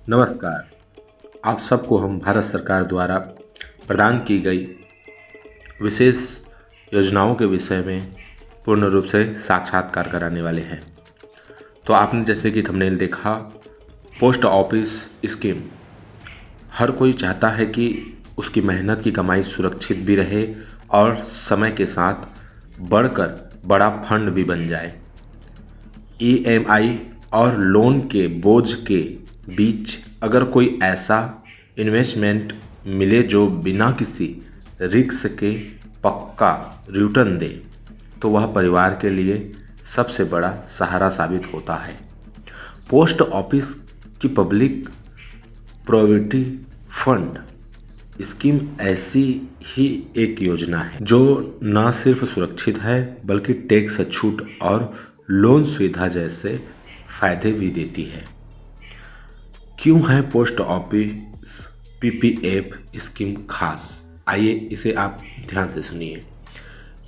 नमस्कार। आप सबको हम भारत सरकार द्वारा प्रदान की गई विशेष योजनाओं के विषय में पूर्ण रूप से साक्षात्कार कराने वाले हैं। तो आपने जैसे कि थंबनेल देखा, पोस्ट ऑफिस स्कीम। हर कोई चाहता है कि उसकी मेहनत की कमाई सुरक्षित भी रहे और समय के साथ बढ़कर बड़ा फंड भी बन जाए। ईएमआई और लोन के बोझ के बीच अगर कोई ऐसा इन्वेस्टमेंट मिले जो बिना किसी रिस्क के पक्का रिटर्न दे, तो वह परिवार के लिए सबसे बड़ा सहारा साबित होता है। पोस्ट ऑफिस की पब्लिक प्रोविडेंट फंड स्कीम ऐसी ही एक योजना है जो न सिर्फ सुरक्षित है बल्कि टैक्स छूट और लोन सुविधा जैसे फायदे भी देती है। क्यों है पोस्ट ऑफिस पीपीएफ स्कीम खास? आइए इसे आप ध्यान से सुनिए।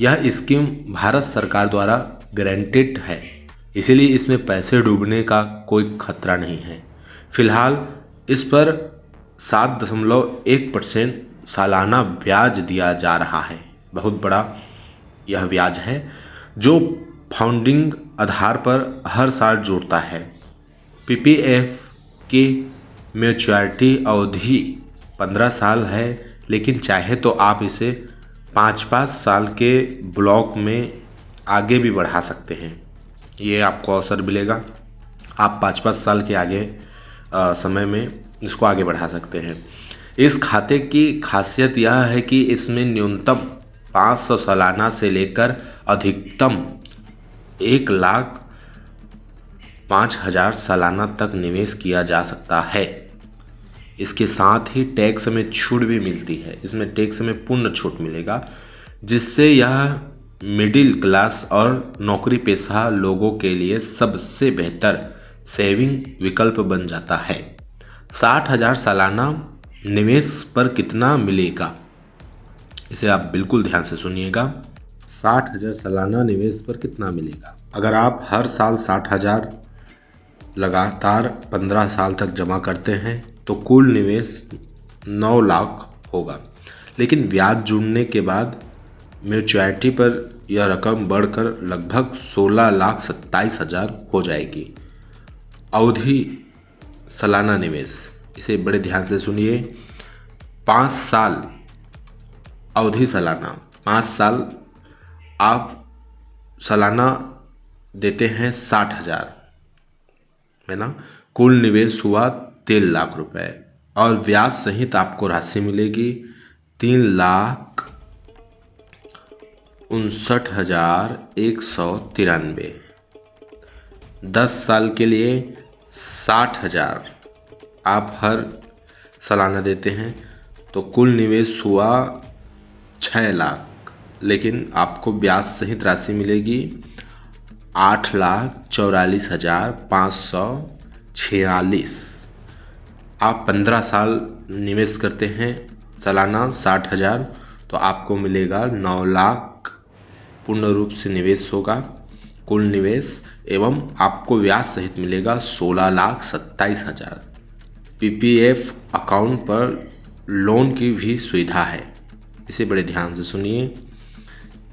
यह स्कीम भारत सरकार द्वारा गारंटेड है, इसीलिए इसमें पैसे डूबने का कोई खतरा नहीं है। फिलहाल इस पर 7.1% सालाना ब्याज दिया जा रहा है। बहुत बड़ा यह ब्याज है जो फाउंडिंग आधार पर हर साल जुड़ता है। पीपीएफ की मैच्योरिटी अवधि 15 साल है, लेकिन चाहे तो आप इसे 5-5 साल के ब्लॉक में आगे भी बढ़ा सकते हैं। ये आपको अवसर मिलेगा, आप 5-5 साल के आगे समय में इसको आगे बढ़ा सकते हैं। इस खाते की खासियत यह है कि इसमें न्यूनतम 500 सालाना से लेकर अधिकतम 1,05,000 सालाना तक निवेश किया जा सकता है। इसके साथ ही टैक्स में छूट भी मिलती है। इसमें टैक्स में पूर्ण छूट मिलेगा, जिससे यह मिडिल क्लास और नौकरी पेशा लोगों के लिए सबसे बेहतर सेविंग विकल्प बन जाता है। 60,000 सालाना निवेश पर कितना मिलेगा, इसे आप बिल्कुल ध्यान से सुनिएगा। 60,000 सालाना निवेश पर कितना मिलेगा? अगर आप हर साल 60,000 लगातार 15 साल तक जमा करते हैं तो कुल निवेश 9 लाख होगा, लेकिन ब्याज जुड़ने के बाद मैच्योरिटी पर यह रकम बढ़कर लगभग 16,27,000 हो जाएगी। अवधि सालाना निवेश, इसे बड़े ध्यान से सुनिए। 5 साल अवधि सालाना, 5 साल आप सालाना देते हैं 60,000, है ना। कुल निवेश हुआ 3 लाख रुपए और ब्याज सहित आपको राशि मिलेगी 3,59,193। 10 साल के लिए 60,000 आप हर सालाना देते हैं तो कुल निवेश हुआ 6 लाख, लेकिन आपको ब्याज सहित राशि मिलेगी 8,44,546। आप 15 साल निवेश करते हैं सालाना 60,000 तो आपको मिलेगा 9 लाख पूर्ण रूप से निवेश होगा कुल निवेश, एवं आपको ब्याज सहित मिलेगा 16,27,000। पीपीएफ अकाउंट पर लोन की भी सुविधा है, इसे बड़े ध्यान से सुनिए।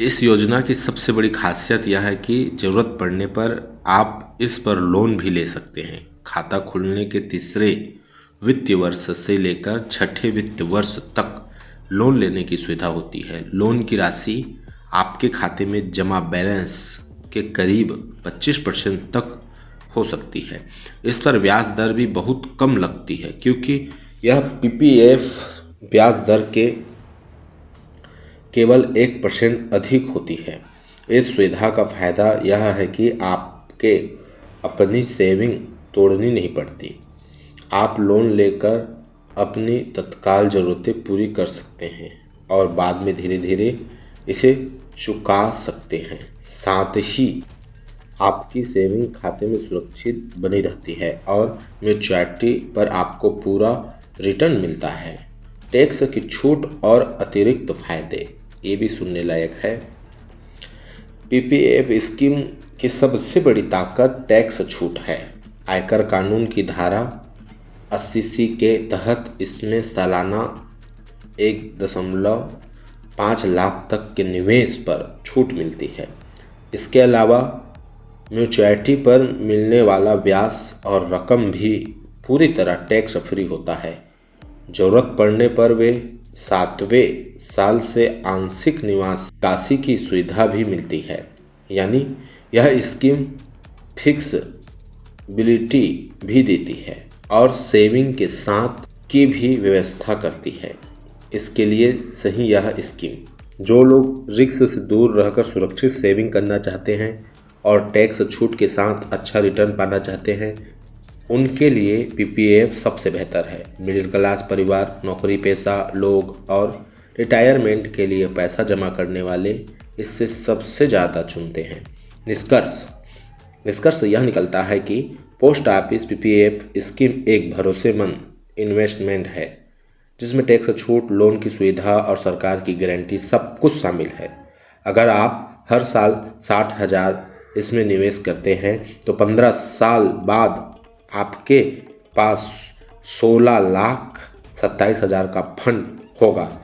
इस योजना की सबसे बड़ी खासियत यह है कि ज़रूरत पड़ने पर आप इस पर लोन भी ले सकते हैं। खाता खुलने के तीसरे वित्तीय वर्ष से लेकर छठे वित्तीय वर्ष तक लोन लेने की सुविधा होती है। लोन की राशि आपके खाते में जमा बैलेंस के करीब 25% तक हो सकती है। इस पर ब्याज दर भी बहुत कम लगती है, क्योंकि यह पीपीएफ ब्याज दर के केवल 1% अधिक होती है। इस सुविधा का फायदा यह है कि आपके अपनी सेविंग तोड़नी नहीं पड़ती। आप लोन लेकर अपनी तत्काल ज़रूरतें पूरी कर सकते हैं और बाद में धीरे धीरे इसे चुका सकते हैं। साथ ही आपकी सेविंग खाते में सुरक्षित बनी रहती है और मैच्योरिटी पर आपको पूरा रिटर्न मिलता है। टैक्स की छूट और अतिरिक्त फायदे, ये भी सुनने लायक है। पीपीएफ स्कीम की सबसे बड़ी ताकत टैक्स छूट है। आयकर कानून की धारा 80C के तहत इसमें सालाना 1.5 लाख तक के निवेश पर छूट मिलती है। इसके अलावा म्यूचुअलिटी पर मिलने वाला ब्याज और रकम भी पूरी तरह टैक्स फ्री होता है। ज़रूरत पड़ने पर वे 7वें साल से आंशिक निवास निकासी की सुविधा भी मिलती है। यानी यह स्कीम फिक्सबिलिटी भी देती है और सेविंग के साथ की भी व्यवस्था करती है। इसके लिए सही यह स्कीम जो लोग रिस्क से दूर रहकर सुरक्षित सेविंग करना चाहते हैं और टैक्स छूट के साथ अच्छा रिटर्न पाना चाहते हैं, उनके लिए पीपीएफ सबसे बेहतर है। मिडिल क्लास परिवार, नौकरी पेशा लोग और रिटायरमेंट के लिए पैसा जमा करने वाले इससे सबसे ज़्यादा चुनते हैं। निष्कर्ष यह निकलता है कि पोस्ट ऑफिस पीपीएफ स्कीम एक भरोसेमंद इन्वेस्टमेंट है जिसमें टैक्स छूट, लोन की सुविधा और सरकार की गारंटी सब कुछ शामिल है। अगर आप हर साल 60,000 इसमें निवेश करते हैं तो 15 साल बाद आपके पास 16,27,000 का फंड होगा।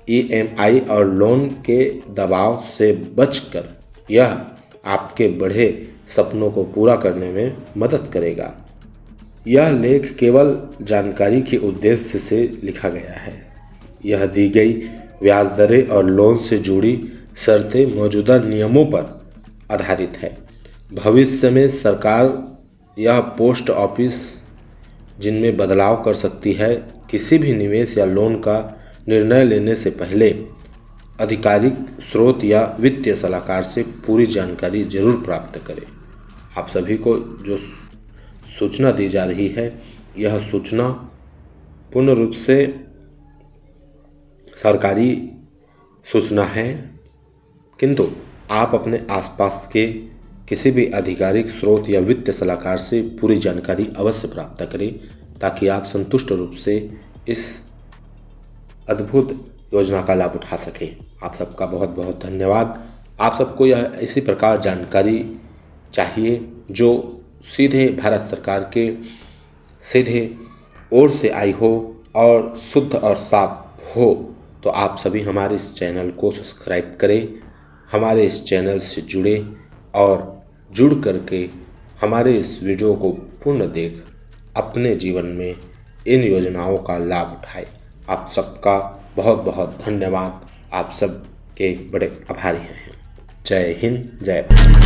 ईएमआई और लोन के दबाव से बचकर यह आपके बड़े सपनों को पूरा करने में मदद करेगा। यह लेख केवल जानकारी के उद्देश्य से लिखा गया है। यह दी गई ब्याज दरें और लोन से जुड़ी शर्तें मौजूदा नियमों पर आधारित है। भविष्य में सरकार यह पोस्ट ऑफिस जिनमें बदलाव कर सकती है। किसी भी निवेश या लोन का निर्णय लेने से पहले आधिकारिक स्रोत या वित्तीय सलाहकार से पूरी जानकारी जरूर प्राप्त करें। आप सभी को जो सूचना दी जा रही है, यह सूचना पूर्ण रूप से सरकारी सूचना है, किंतु आप अपने आसपास के किसी भी आधिकारिक स्रोत या वित्तीय सलाहकार से पूरी जानकारी अवश्य प्राप्त करें ताकि आप संतुष्ट रूप से इस अद्भुत योजना का लाभ उठा सकें। आप सबका बहुत बहुत धन्यवाद। आप सबको यह इसी प्रकार जानकारी चाहिए जो सीधे भारत सरकार के सीधे ओर से आई हो और शुद्ध और साफ हो, तो आप सभी हमारे इस चैनल को सब्सक्राइब करें, हमारे इस चैनल से जुड़े और जुड़ करके हमारे इस वीडियो को पूर्ण देख अपने जीवन में इन योजनाओं का लाभ उठाएं। आप सबका बहुत बहुत धन्यवाद। आप सब के बड़े आभारी हैं। जय हिंद, जय भारत।